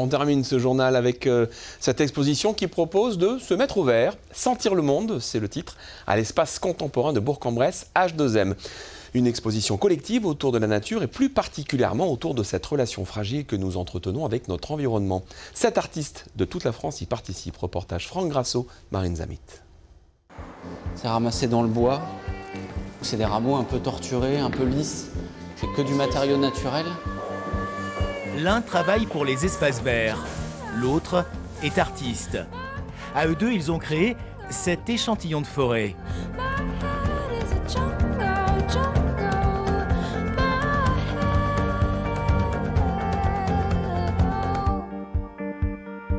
On termine ce journal avec cette exposition qui propose de se mettre au vert. Sentir le monde, c'est le titre, à l'espace contemporain de Bourg-en-Bresse, H2M. Une exposition collective autour de la nature et plus particulièrement autour de cette relation fragile que nous entretenons avec notre environnement. 7 artistes de toute la France y participent. Reportage Franck Grasso, Marine Zamit. C'est ramassé dans le bois. C'est des rameaux un peu torturés, un peu lisses. C'est que du matériau naturel. L'un travaille pour les espaces verts, l'autre est artiste. À eux deux, ils ont créé cet échantillon de forêt.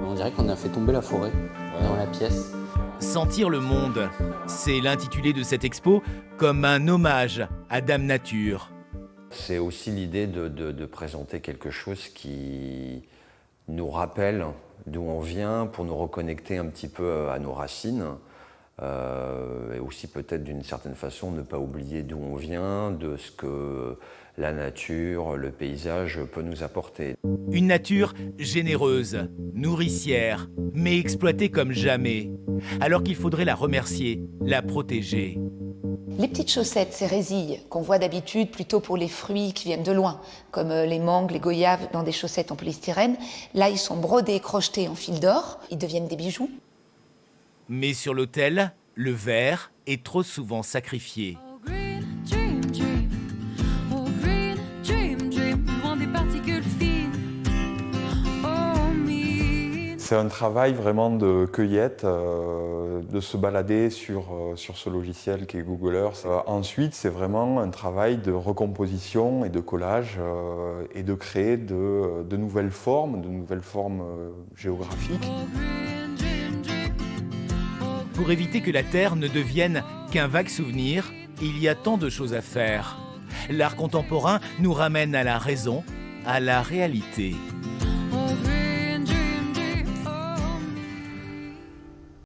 On dirait qu'on a fait tomber la forêt dans la pièce. Sentir le monde, c'est l'intitulé de cette expo, comme un hommage à Dame Nature. C'est aussi l'idée de présenter quelque chose qui nous rappelle d'où on vient pour nous reconnecter un petit peu à nos racines et aussi peut-être d'une certaine façon ne pas oublier d'où on vient, de ce que la nature, le paysage peut nous apporter. Une nature généreuse, nourricière, mais exploitée comme jamais, alors qu'il faudrait la remercier, la protéger. Les petites chaussettes, ces résilles qu'on voit d'habitude plutôt pour les fruits qui viennent de loin, comme les mangues, les goyaves dans des chaussettes en polystyrène, là ils sont brodés et crochetés en fil d'or, ils deviennent des bijoux. Mais sur l'autel, le verre est trop souvent sacrifié. C'est un travail vraiment de cueillette, de se balader sur ce logiciel qui est Google Earth. Ensuite, c'est vraiment un travail de recomposition et de collage et de créer de nouvelles formes géographiques. Pour éviter que la Terre ne devienne qu'un vague souvenir, il y a tant de choses à faire. L'art contemporain nous ramène à la raison, à la réalité.